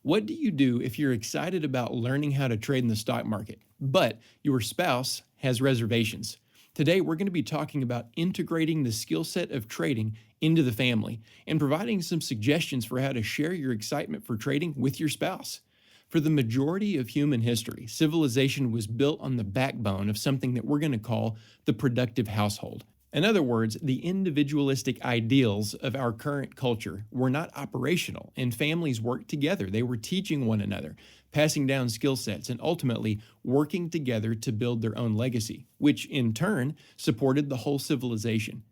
What do you do if you're excited about learning how to trade in the stock market, but your spouse has reservations? Today, we're going to be talking about integrating the skill set of trading into the family and providing some suggestions for how to share your excitement for trading with your spouse. For the majority of human history, civilization was built on the backbone of something that we're going to call the productive household. In other words, the individualistic ideals of our current culture were not operational, and families worked together. They were teaching one another, passing down skill sets, and ultimately working together to build their own legacy, which in turn supported the whole civilization.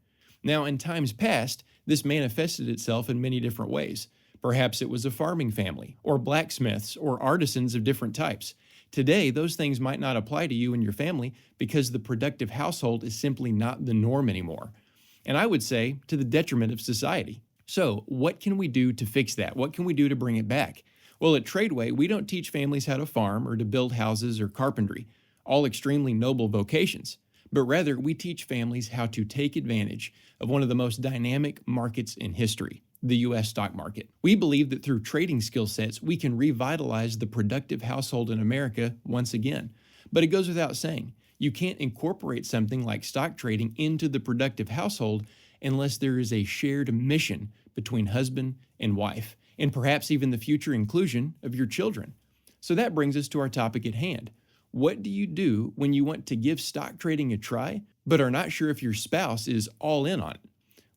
Now, in times past, this manifested itself in many different ways. Perhaps it was a farming family, or blacksmiths, or artisans of different types. Today, those things might not apply to you and your family because the productive household is simply not the norm anymore. And I would say to the detriment of society. So, what can we do to fix that? What can we do to bring it back? Well, at TRADEway, we don't teach families how to farm or to build houses or carpentry, all extremely noble vocations, but rather we teach families how to take advantage of one of the most dynamic markets in history, the U.S. stock market. We believe that through trading skill sets, we can revitalize the productive household in America once again. But it goes without saying, you can't incorporate something like stock trading into the productive household unless there is a shared mission between husband and wife, and perhaps even the future inclusion of your children. So that brings us to our topic at hand. What do you do when you want to give stock trading a try, but are not sure if your spouse is all in on it?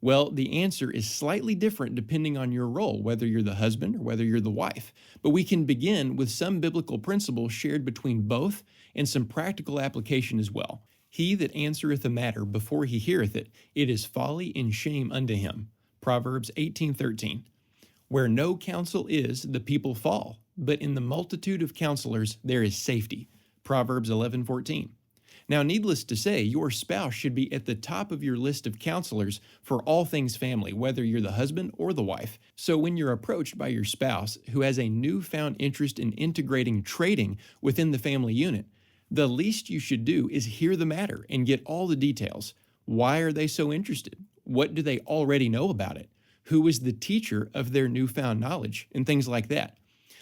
Well, the answer is slightly different depending on your role, whether you're the husband or whether you're the wife. But we can begin with some biblical principles shared between both and some practical application as well. He that answereth a matter before he heareth it, it is folly and shame unto him. Proverbs 18:13. Where no counsel is, the people fall, but in the multitude of counselors there is safety. Proverbs 11:14. Now, needless to say, your spouse should be at the top of your list of counselors for all things family, whether you're the husband or the wife. So when you're approached by your spouse who has a newfound interest in integrating trading within the family unit, the least you should do is hear the matter and get all the details. Why are they so interested? What do they already know about it? Who is the teacher of their newfound knowledge? And things like that.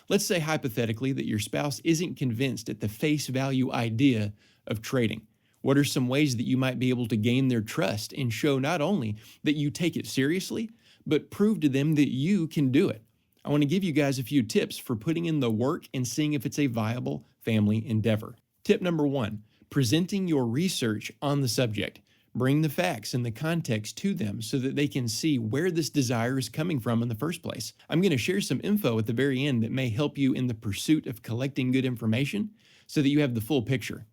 Let's say hypothetically that your spouse isn't convinced at the face value idea of trading. What are some ways that you might be able to gain their trust and show not only that you take it seriously, but prove to them that you can do it? I want to give you guys a few tips for putting in the work and seeing if it's a viable family endeavor. Tip number 1, presenting your research on the subject. Bring the facts and the context to them so that they can see where this desire is coming from in the first place. I'm going to share some info at the very end that may help you in the pursuit of collecting good information so that you have the full picture.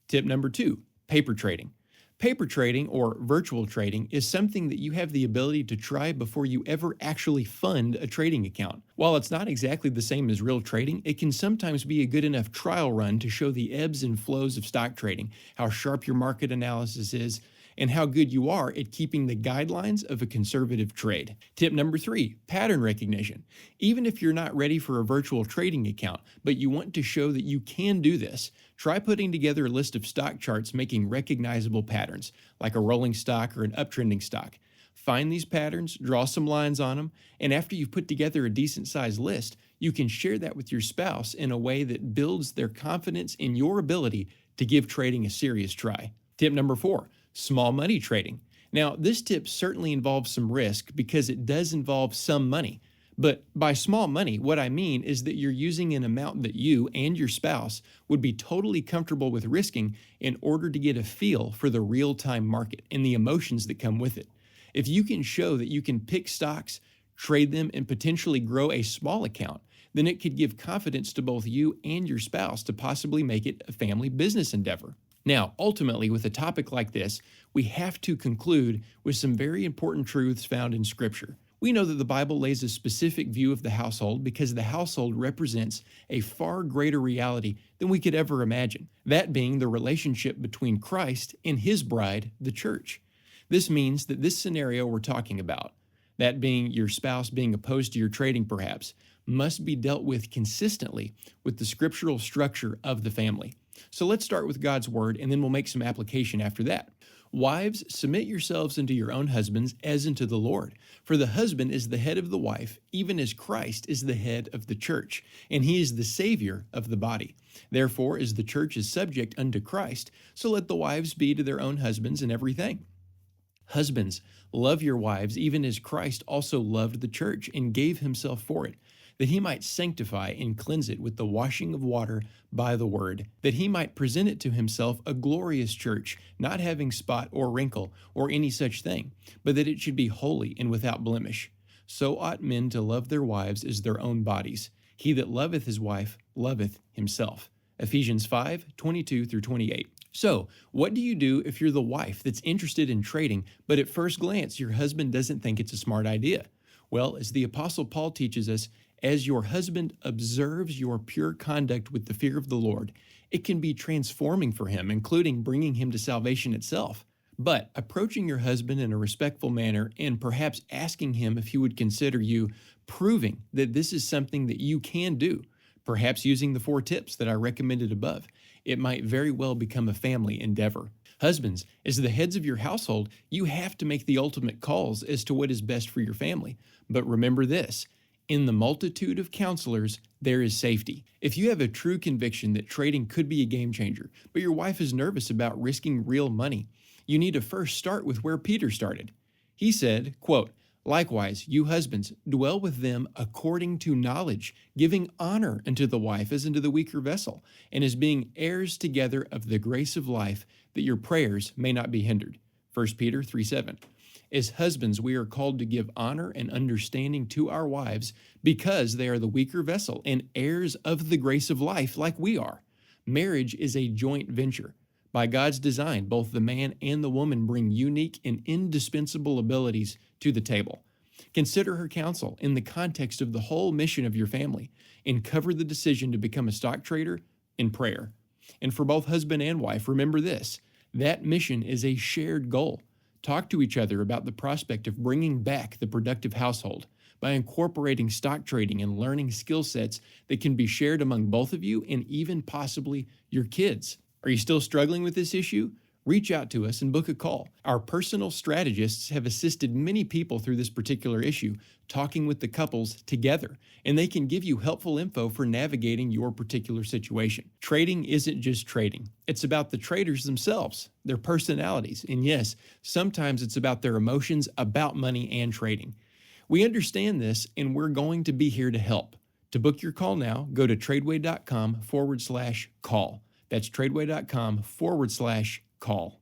Tip number 2, paper trading. Paper trading or virtual trading is something that you have the ability to try before you ever actually fund a trading account. While it's not exactly the same as real trading, it can sometimes be a good enough trial run to show the ebbs and flows of stock trading, how sharp your market analysis is, and how good you are at keeping the guidelines of a conservative trade. Tip number 3, pattern recognition. Even if you're not ready for a virtual trading account, but you want to show that you can do this, try putting together a list of stock charts making recognizable patterns, like a rolling stock or an uptrending stock. Find these patterns, draw some lines on them, and after you've put together a decent-sized list, you can share that with your spouse in a way that builds their confidence in your ability to give trading a serious try. Tip number 4, small money trading. Now, this tip certainly involves some risk because it does involve some money. But by small money, what I mean is that you're using an amount that you and your spouse would be totally comfortable with risking in order to get a feel for the real-time market and the emotions that come with it. If you can show that you can pick stocks, trade them, and potentially grow a small account, then it could give confidence to both you and your spouse to possibly make it a family business endeavor. Now, ultimately, with a topic like this, we have to conclude with some very important truths found in Scripture. We know that the Bible lays a specific view of the household because the household represents a far greater reality than we could ever imagine, that being the relationship between Christ and His bride, the church. This means that this scenario we're talking about, that being your spouse being opposed to your trading perhaps, must be dealt with consistently with the scriptural structure of the family. So let's start with God's Word, and then we'll make some application after that. Wives, submit yourselves unto your own husbands as unto the Lord. For the husband is the head of the wife, even as Christ is the head of the church, and he is the Savior of the body. Therefore, as the church is subject unto Christ, so let the wives be to their own husbands in everything. Husbands, love your wives, even as Christ also loved the church and gave himself for it, that he might sanctify and cleanse it with the washing of water by the word, that he might present it to himself a glorious church, not having spot or wrinkle or any such thing, but that it should be holy and without blemish. So ought men to love their wives as their own bodies. He that loveth his wife loveth himself. Ephesians 5:22 through 28. So, what do you do if you're the wife that's interested in trading, but at first glance your husband doesn't think it's a smart idea? Well, as the Apostle Paul teaches us, as your husband observes your pure conduct with the fear of the Lord, it can be transforming for him, including bringing him to salvation itself. But approaching your husband in a respectful manner and perhaps asking him if he would consider you proving that this is something that you can do, perhaps using the 4 tips that I recommended above, it might very well become a family endeavor. Husbands, as the heads of your household, you have to make the ultimate calls as to what is best for your family. But remember this, in the multitude of counselors, there is safety. If you have a true conviction that trading could be a game changer, but your wife is nervous about risking real money, you need to first start with where Peter started. He said, quote, "Likewise, you husbands, dwell with them according to knowledge, giving honor unto the wife as unto the weaker vessel, and as being heirs together of the grace of life, that your prayers may not be hindered." 1 Peter 3:7. As husbands, we are called to give honor and understanding to our wives because they are the weaker vessel and heirs of the grace of life like we are. Marriage is a joint venture. By God's design, both the man and the woman bring unique and indispensable abilities to the table. Consider her counsel in the context of the whole mission of your family and cover the decision to become a stock trader in prayer. And for both husband and wife, remember this, that mission is a shared goal. Talk to each other about the prospect of bringing back the productive household by incorporating stock trading and learning skill sets that can be shared among both of you and even possibly your kids. Are you still struggling with this issue? Reach out to us and book a call. Our personal strategists have assisted many people through this particular issue, talking with the couples together, and they can give you helpful info for navigating your particular situation. Trading isn't just trading. It's about the traders themselves, their personalities, and yes, sometimes it's about their emotions about money and trading. We understand this, and we're going to be here to help. To book your call now, go to tradeway.com/call. That's tradeway.com/call.